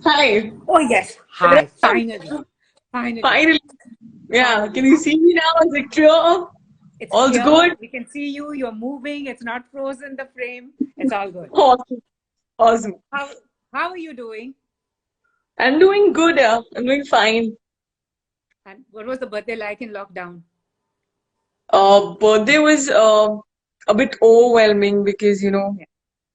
Hi. Oh, yes. Hi. Finally. Finally. Finally. Yeah. Can Finally. you see me now? Is it clear? It's All's clear. good? We can see you. You're moving. It's not frozen, the frame. It's all good. Awesome. Awesome. How how are you doing? I'm doing good. Yeah. I'm doing fine. And what was the birthday like in lockdown? Birthday was a bit overwhelming because, Yeah,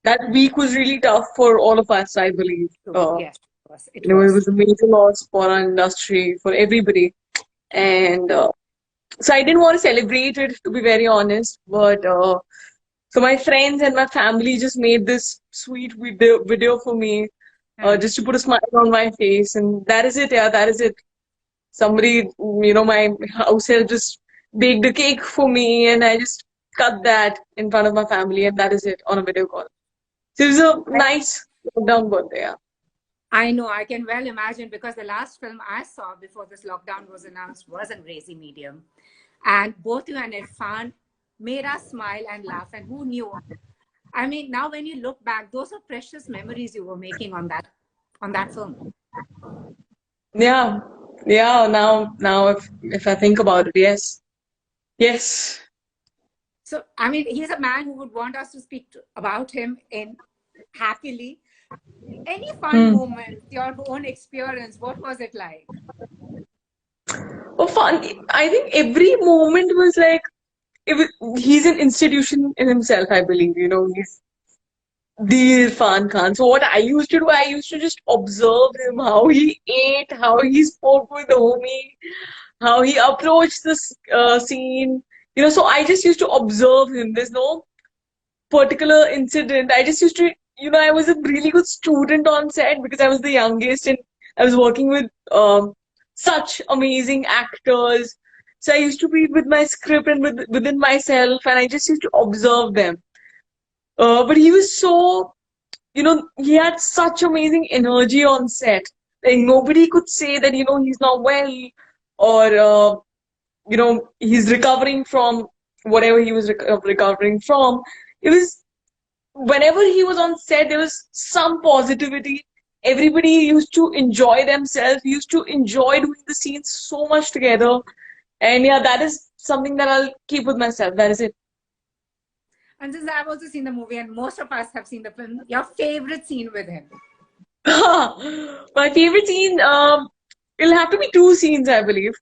that week was really tough for all of us, I believe. true. Yes, it was. It It was. was a major loss for our industry, for everybody. And so I didn't want to celebrate it, to be very honest. But so my friends and my family just made this sweet video for me, Yeah. just to put a smile on my face, and that is it. Yeah, that is it. Somebody, my house help just baked a cake for me, and I just cut that in front of my family, and that is it on a video call. So it was a I, nice lockdown birthday. Yeah. I know. I can well imagine because the last film I saw before this lockdown was announced was in Razy Medium. And both you and Irfan made us smile and laugh. And who knew? I mean, now when you look back, those are precious memories you were making on that film. Yeah, yeah. Now, if I think about it, yes, yes. So, I mean, he's a man who would want us to speak about him in happily. Any fun Hmm. moments, your own experience, what was it like? Oh, fun. I think every moment was like he's an institution in himself. I believe, he's the Irfan Khan. So what I used to do, I used to just observe him, how he ate, how he spoke with the homie, how he approached this scene. So I just used to observe him. There's no particular incident. I just used to, I was a really good student on set because I was the youngest and I was working with such amazing actors. So I used to be with my script and within myself, and I just used to observe them. But he was so, he had such amazing energy on set. Like nobody could say that, he's not well, or he's recovering from whatever he was recovering from. It was whenever he was on set, there was some positivity. Everybody used to enjoy themselves, used to enjoy doing the scenes so much together. And yeah, that is something that I'll keep with myself. That is it. And since I've also seen the movie, and most of us have seen the film, your favorite scene with him? My favorite scene, it'll have to be two scenes, I believe.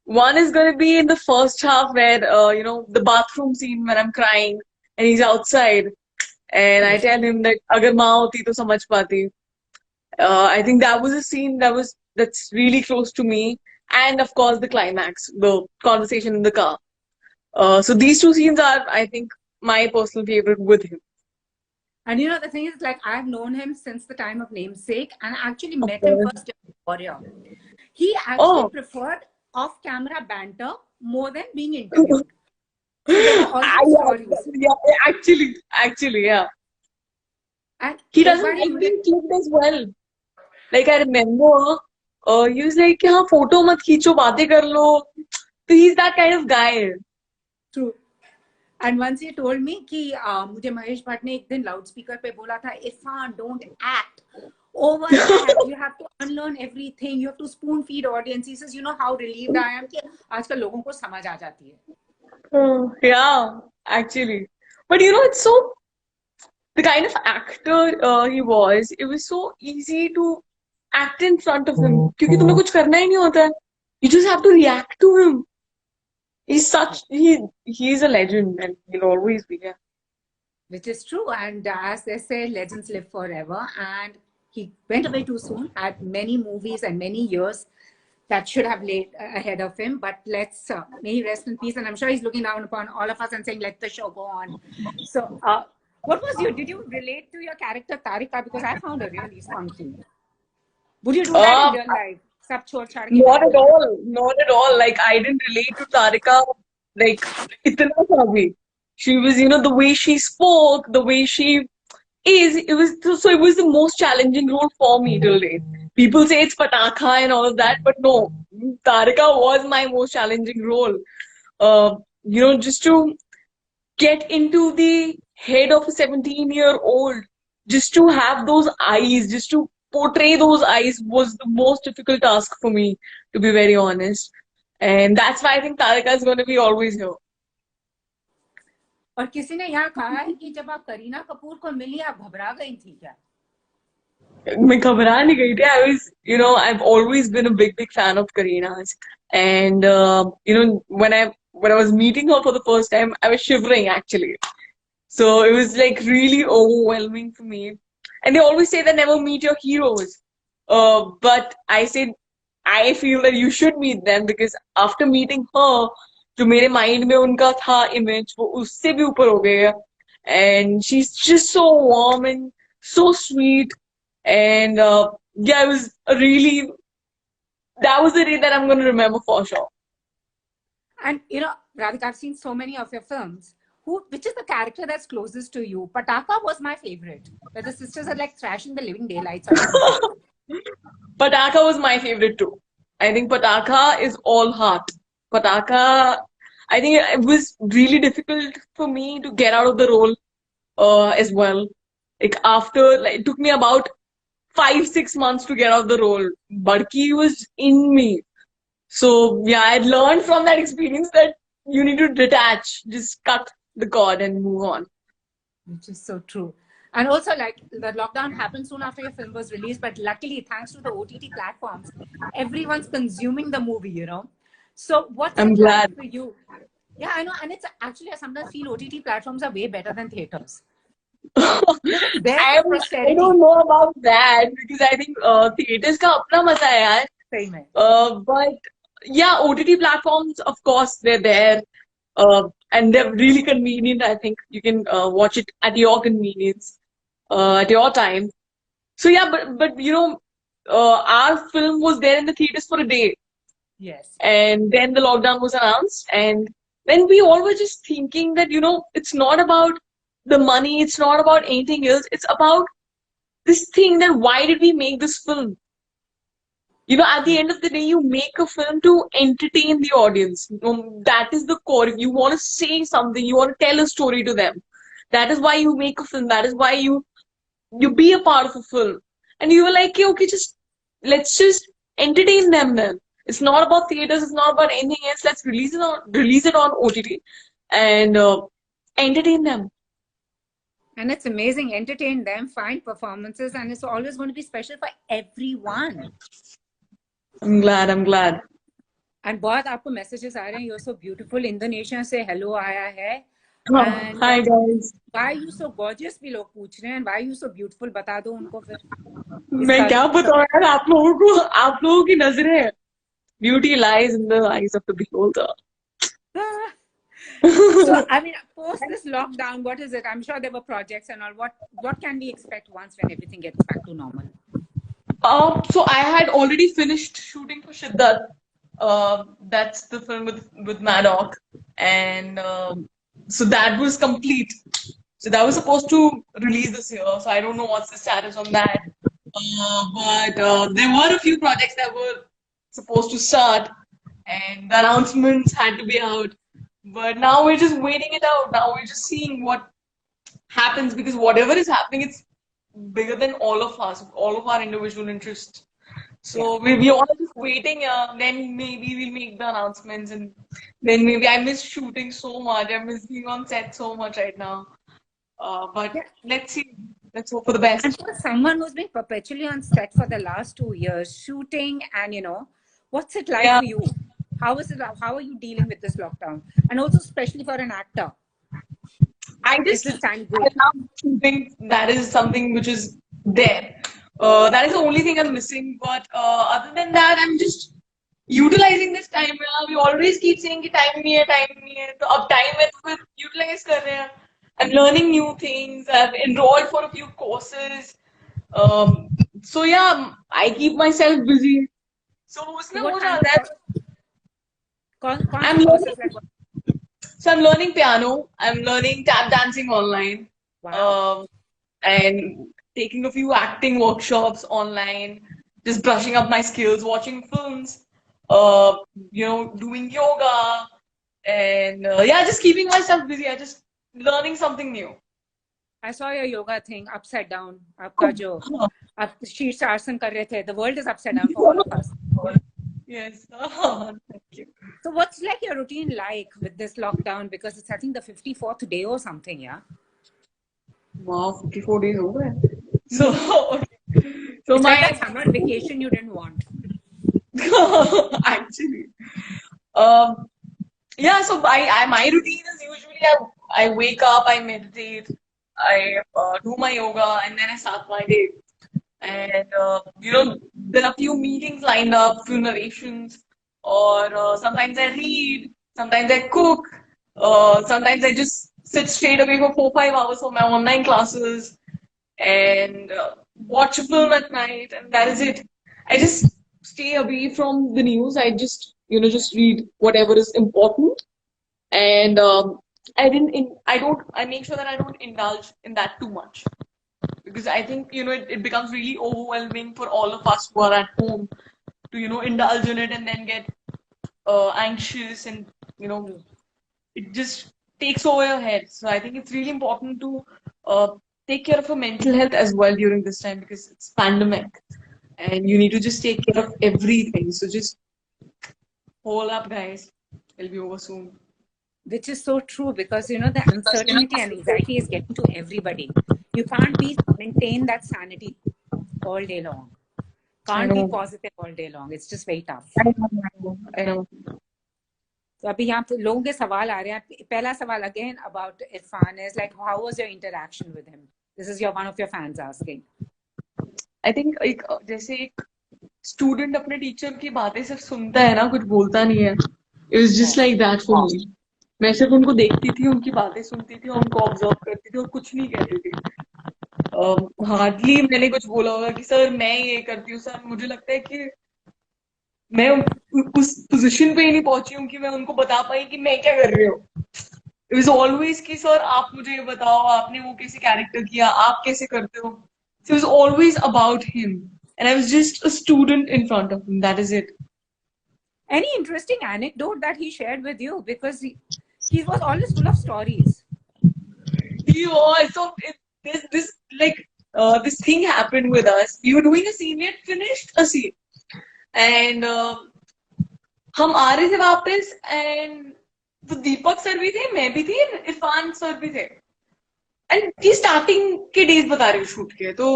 One is going to be in the first half where, the bathroom scene when I'm crying and he's outside. And I Yes. tell him that, agar maa hoti to samajh paati. I think that was a scene that's really close to me, and of course the climax, the conversation in the car. So these two scenes are, I think, my personal favorite with him. And the thing is, like, I've known him since the time of Namesake, and I actually met him Okay. first in Warrior. He actually Oh, preferred off-camera banter more than being interviewed. So there were always yeah, stories. yeah, actually, yeah. And He एक doesn't bar like being clipped as well. Like I remember, he was like, "हाँ photo मत खींचो, बातें कर लो." So he's that kind of guy. true. And once he told me कि मुझे महेश भट्ट ने एक दिन लाउडस्पीकर पे बोला था, Irfan, don't act. Overact. You have to unlearn everything. You have to spoon feed audience. He says, you know how relieved I am कि आजकल लोगों को समझ आ जाती है. Yeah, actually. But it's so the kind of actor he was, it was so easy to act in front of him. क्योंकि तुम्हें कुछ करना ही नहीं होता है. You just have to react to him. He's a legend and he'll always be. Yeah. Which is true. And as they say, legends live forever. And he went away too soon, had many movies and many years that should have laid ahead of him. But may he rest in peace. And I'm sure he's looking down upon all of us and saying, let the show go on. So, did you relate to your character Tarika? Because I found her really spunky. Would you do that in Uh, real life? Sab chhod chhad ke Not maine at aana. all. Not at all. Like I didn't relate to Tarika like itna sa bhi. She was, the way she spoke, the way she is. It was so. It was the most challenging role for me till date. People say it's Pataka and all of that, but no, Tarika was my most challenging role. Just to get into the head of a 17-year-old, just to have those eyes, just to portray those eyes was the most difficult task for me, to be very honest. And that's why I think Tarika is going to be always here. और किसी ने यहाँ कहा है कि जब आप करीना कपूर को मिली आप घबरा गई थी क्या? मैं घबरा नहीं गई थी. I was, I've always been a big fan of Karina's, and when I was meeting her for the first time, I was shivering actually. So it was like really overwhelming for me. And they always say that never meet your heroes. But I said I feel that you should meet them because after meeting her, जो मेरे mind में उनका था image वो उससे भी ऊपर हो गया. And she's just so warm and so sweet. And yeah, it was a really, that was the day that I'm going to remember for sure. And Radhika, I've seen so many of your films. Which is the character that's closest to you? Pataka was my favorite, where the sisters are like thrashing the living daylights out of me. Pataka was my favorite too. I think Pataka is all heart. Pataka, I think it was really difficult for me to get out of the role as well. Like it took me about 5-6 months to get out of the role. Badki was in me. So yeah, I learned from that experience that you need to detach, just cut the cord and move on. Which is so true. And also, like, the lockdown happened soon after your film was released, but luckily, thanks to the OTT platforms, everyone's consuming the movie, So what's I'm it glad. like for you? Yeah, I know. And it's actually, I sometimes feel OTT platforms are way better than theaters. I don't know about that because I think theaters का अपना मजा है यार. सही में. But yeah, OTT platforms, of course, they're there. And they're really convenient. I think you can watch it at your convenience, at your time. So yeah, but our film was there in the theaters for a day. Yes. And then the lockdown was announced, and then we all were just thinking that it's not about the money, it's not about anything else. It's about this thing that why did we make this film? At the end of the day, you make a film to entertain the audience. That is the core. If you want to say something, you want to tell a story to them. That is why you make a film. That is why you be a part of a film. And you were like, okay, let's just entertain them then. It's not about theaters. It's not about anything else. Let's release it on OTT and entertain them. And it's amazing. Entertain them, find performances, and it's always going to be special for everyone. I'm glad. And बहुत आपको messages आ रहे हैं. You're so beautiful. Indonesia से hello आया है. And hi guys. Why are you so gorgeous? भी लोग पूछ रहे हैं. And why are you so beautiful? बता दो उनको फिर. मैं क्या बताऊं यार आप लोगों की नजरें. Beauty lies in the eyes of the beholder. So I mean, post this lockdown, what is it? I'm sure there were projects and all. What can we expect once when everything gets back to normal? So I had already finished shooting for Shiddat. That's the film with Maddock, and so that was complete. So that was supposed to release this year. So I don't know what's the status on that. But there were a few projects that were supposed to start, and the announcements had to be out. But now we're just waiting it out. Now we're just seeing what happens because whatever is happening, it's bigger than all of us, all of our individual interests. So we're all just waiting. Then maybe we'll make the announcements, and then maybe I miss shooting so much. I miss being on set so much right now. But let's see. Let's hope for the best. And for someone who's been perpetually on set for the last 2 years, shooting, and what's it like for you? How is it? How are you dealing with this lockdown? And also, especially for an actor. I love shooting. That is something which is there. That is the only thing I'm missing. But other than that, I'm just utilizing this time. We always keep saying कि time नहीं है, time नहीं है. तो अब time है तो फिर utilize कर रहे हैं. I'm learning new things. I've enrolled for a few courses. So yeah, I keep myself busy. So उसमें हो जाता है. I'm learning piano. I'm learning tap dancing online. Wow. And taking a few acting workshops online. Just brushing up my skills, watching films. Doing yoga, and just keeping myself busy. I just learning something new. I saw your yoga thing upside down. आपका जो आप शीर्ष आसन कर रहे थे. The world is upside down for all of us. Yes. Thank you. So what's like your routine like with this lockdown? Because it's I think the 54th day or something, yeah. Wow, 54 days over. So, so It's like my that summer vacation you didn't want. actually, um, yeah. So my routine is usually I wake up, I meditate, I do my yoga, and then I start my day. And there are a few meetings lined up, few narrations, or sometimes I read, sometimes I cook, sometimes I just sit straight away for 4 5 hours for my online classes and watch a film at night, and that is it. I just stay away from the news. I just just read whatever is important, and I don't. I make sure that I don't indulge in that too much because I think it becomes really overwhelming for all of us who are at home to indulge in it and then get anxious and it just takes over your head. So I think it's really important to uh, take care of your mental health as well during this time because it's pandemic and you need to just take care of everything. So just hold up, guys. It'll be over soon. Which is so true because the uncertainty and anxiety is getting to everybody. You can't maintain that sanity all day long. I Can't be know. positive all day long. It's just very tough. I know. I know. तो अभी यहाँ पे लोगों के सवाल आ रहे हैं. पहला सवाल again about Irfan is like, how was your interaction with him? This is one of your fans asking. I think एक जैसे एक स्टूडेंट अपने टीचर की बातें सिर्फ सुनता है ना, कुछ बोलता नहीं है. It was just like that for me. मैं सिर्फ उनको देखती थी, उनकी बातें सुनती थी, उनको ऑब्जर्व करती थी और कुछ नहीं कहती थी. हार्डली मैंने कुछ बोला होगा कि सर मैं ये करती हूँ सर. मुझे लगता है कि मैं उस पोजीशन पे ही नहीं पहुंची हूँ कि मैं उनको बता पाई कि मैं क्या कर रही हूँ. It was always कि सर आप मुझे ये बताओ, आपने वो कैसे कैरेक्टर किया, आप कैसे करते हो. So it was always about him. And I was just a student in front of him. That is it. Any interesting anecdote that he shared with you? Because he was always full of stories. He was. So this thing happened with us. We were doing a scene. We had finished a scene. And हम आ रहे थे वापस and तो दीपक sir भी थे, मैं भी थी, इरफान सर भी थे. एंड ये स्टार्टिंग के डेज बता रही हूँ शूट के. तो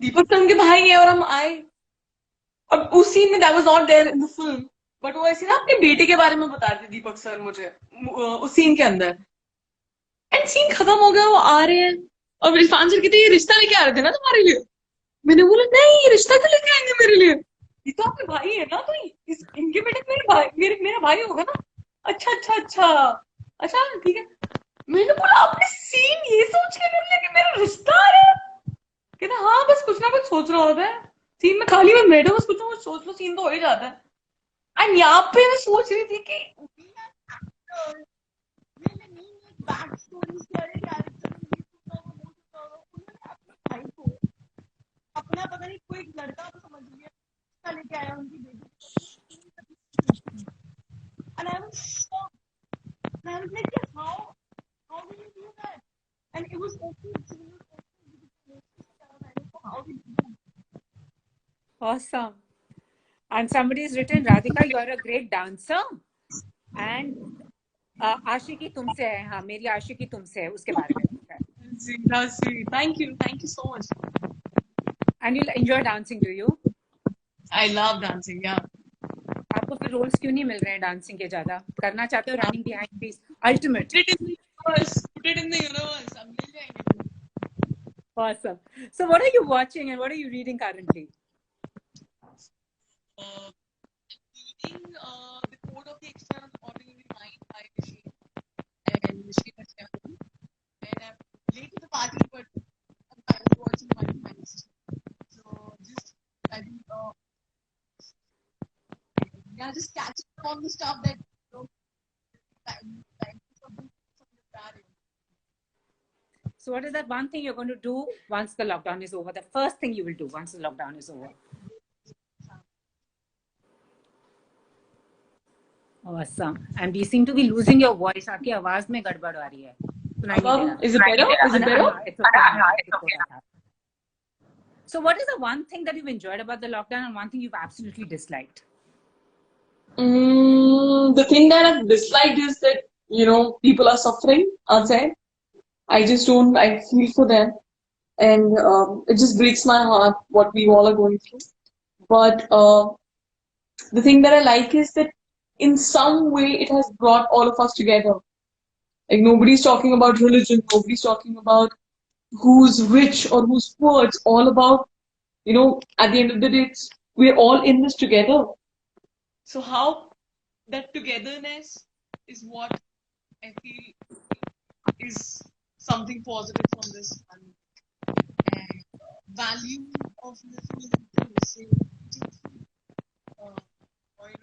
दीपक सर उनके भाई है और हम आए और उस सीन में that was not there in the film but वो ऐसे ना अपने बेटे के बारे में बता रहे थे दीपक सर मुझे उस सीन के अंदर. एंड सीन खत्म हो गया, वो आ रहे हैं और इरफान सर कहते ये रिश्ता लेके आ रहे थे ना तुम्हारे लिए. मैंने बोला नहीं, ये रिश्ता क्यों लेके आएंगे मेरे लिए, ये तो आपके भाई है ना, तो इनके बेटे मेरा भाई होगा ना. अच्छा अच्छा अच्छा अच्छा ठीक है. मैंने बोला आपने सीन ये सोच के कर लिया कि मेरा रिश्ता आ रहा है. कहता हाँ बस कुछ ना कुछ सोच रहा होता है सीन में, खाली में बैठो बस कुछ ना कुछ सोच लो, सीन तो हो ही जाता है. एंड यहाँ पे मैं सोच रही थी कि बैक स्टोरी अपना पता नहीं कोई लड़का तो समझ लिया लेके आया उनकी बेटी. And I was shocked. And I was like, how did you do that? And it was okay. How did you do that? Awesome. And somebody's written, Radhika, you are a great dancer. And आशिकी तुमसे है. हाँ, मेरी आशिकी तुमसे है, उसके बारे में लिखा है. That's sweet. Thank you so much. And you enjoy dancing, do you? I love dancing, yeah. आपको फिर रोल्स क्यों नहीं मिल रहे हैं डांसिंग के ज्यादा? करना चाहते हो running behind please ultimate. Put it in the universe. अब मिल जाएंगे. Awesome. So what are you watching and what are you reading currently? Reading The Code of the Extraordinary Mind by Rishi and Rishi Kashyap. And I'm late to the party, but I'm kind of watching Money Heist. So just I think just catching up on the stuff that So what is that one thing you're going to do once the lockdown is over? The first thing you will do once the lockdown is over? Awesome. And you seem to be losing your voice. आपकी आवाज में गड़बड़ आ रही है. सुनाई नहीं दे रहा। Is it better? Is it better? हाँ, it's okay now. It's okay. So what is the one thing that you've enjoyed about the lockdown and one thing you've absolutely disliked? The thing that I've disliked is that, people are suffering outside. I just don't, I feel for them. And it just breaks my heart what we all are going through. But the thing that I like is that in some way it has brought all of us together. Like nobody's talking about religion, nobody's talking about who's rich or who's poor. It's all about, at the end of the day, we're all in this together. So how that togetherness is what I feel is something positive from this month. And value of living in say,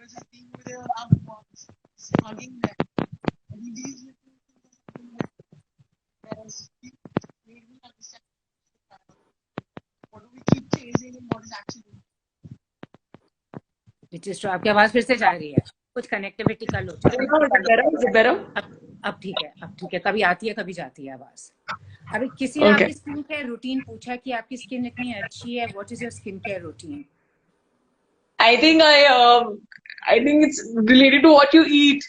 just being with your loved ones, just hugging them. And these little things that has made me understand what do we keep chasing and what is actually. Which is true. आपकी आवाज फिर से जा रही है, कुछ connectivity कर लो। अब ठीक है, अब ठीक है। कभी आती है कभी जाती है आवाज। अभी किसी ने आपकी स्किन केयर रूटीन पूछा कि आपकी स्किन इतनी अच्छी है, what is your skin care routine? I think it's related to what you eat,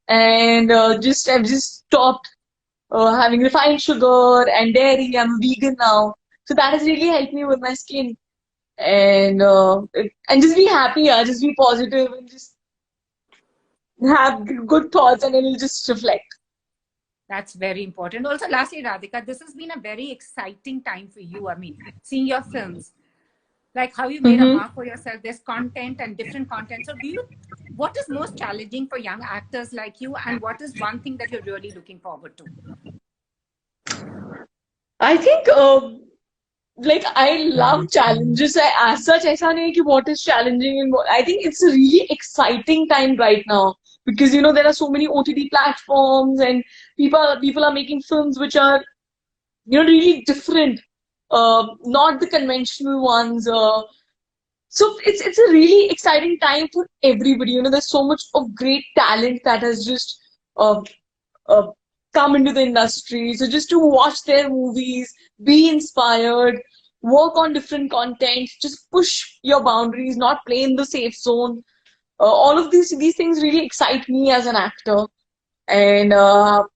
and I've just stopped having refined sugar and dairy. I'm vegan now, so that has really helped me with my skin, and just be happy, just be positive, and just have good thoughts, and it'll just reflect. That's very important. Also, lastly, Radhika, this has been a very exciting time for you. I mean, seeing your films, like how you made a mark for yourself. There's content and different content. So what is most challenging for young actors like you, and what is one thing that you're really looking forward to? I think I love challenges. As such, aisa nahi ki what is challenging, and I think it's a really exciting time right now because there are so many OTT platforms and people are making films which are really different, not the conventional ones. So it's a really exciting time for everybody. There's so much of great talent that has just come into the industry. So just to watch their movies, be inspired, work on different content, just push your boundaries, not play in the safe zone. All of these things really excite me as an actor. And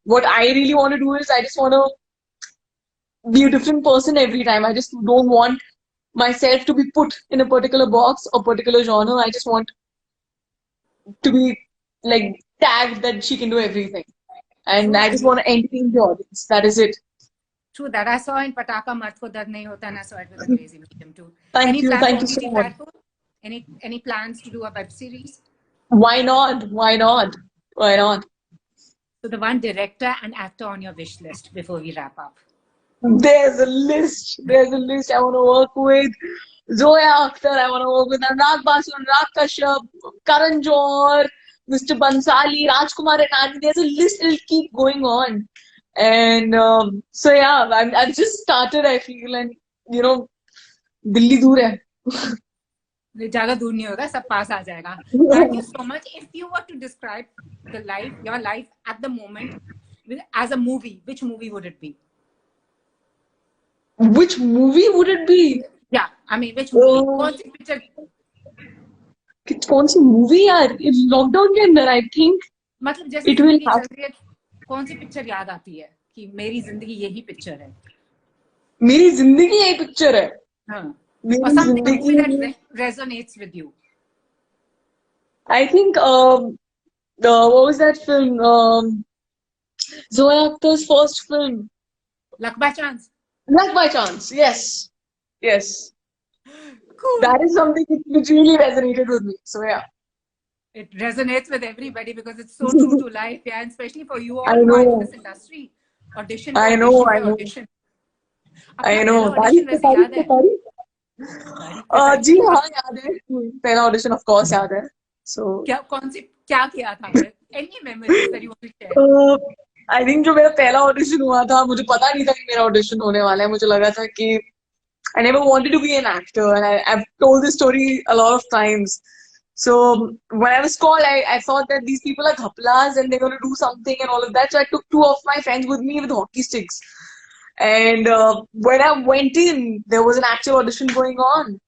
what I really want to do is I just want to be a different person every time. I just don't want myself to be put in a particular box or particular genre. I just want to be tagged that she can do everything. And I just want to entertain the audience. That is it. True that. I saw in Pataka Mart ko Dard Nahi Hota, and I saw it with a crazy medium too. Thank you so much. Any plans to do a web series? Why not? Why not? Why not? So the one director and actor on your wish list before we wrap up. There's a list. I want to work with Zoya Akhtar. I want to work with Anurag Basu, Anurag Kashyap, Karan Johar, Mr. Bansali, Rajkumar Renani. There's a list. It'll keep going on. And so yeah, I've just started. I feel, and Delhi दूर है. ज़्यादा दूर नहीं होगा, सब पास आ जाएगा. Thank you so much. If you were to describe your life at the moment as a movie, which movie would it be? Which movie would it be? Yeah, I mean, which movie? कौन सी picture? कौन सी movie यार? It's lockdown के अंदर, I think. मतलब जैसे जिंदगी चल रही है, कौन सी पिक्चर याद आती है कि मेरी जिंदगी यही पिक्चर है? मेरी जिंदगी यही पिक्चर है. हाँ. Or something movie that resonates with you. I think what was that film? Zoya Akhtar's first film. Luck by Chance. Luck by Chance. Yes. Cool. That is something which really resonated with me. So yeah. It resonates with everybody because it's so true to life, yeah, and especially for you all who are in this industry. Audition. I know. Audition. I know. Audition वैसे याद है? जी हाँ याद है. पहला audition of course याद है. So क्या किया था? Any memories that you want to share? I think जो मेरा पहला audition हुआ था, मुझे पता नहीं था कि मेरा audition होने वाला है. मुझे लगा था कि I never wanted to be an actor, and I've told this story a lot of times. So when I was called, I thought that these people are dhaplas and they're going to do something and all of that. So I took two of my friends with me with hockey sticks. And when I went in, there was an actual audition going on.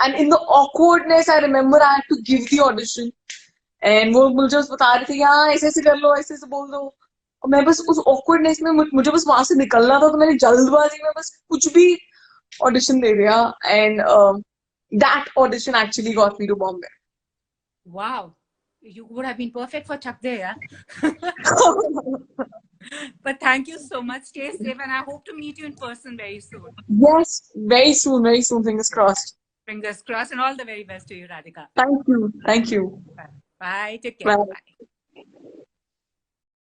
And in the awkwardness, I remember I had to give the audition. And वो मुझे बस बता रहे थे कि हाँ ऐसे ऐसे कर लो, ऐसे ऐसे बोल दो. और मैं बस उस awkwardness में मुझे बस वहां से निकलना था, तो मैंने जल्दबाजी में बस कुछ भी audition दे दिया. And that audition actually got me to Bombay. Wow. You would have been perfect for Chak De, yeah? But thank you so much. Stay safe, and I hope to meet you in person very soon. Yes, very soon, fingers crossed. Fingers crossed, and all the very best to you, Radhika. Thank you. Bye. Take care. Bye. Bye.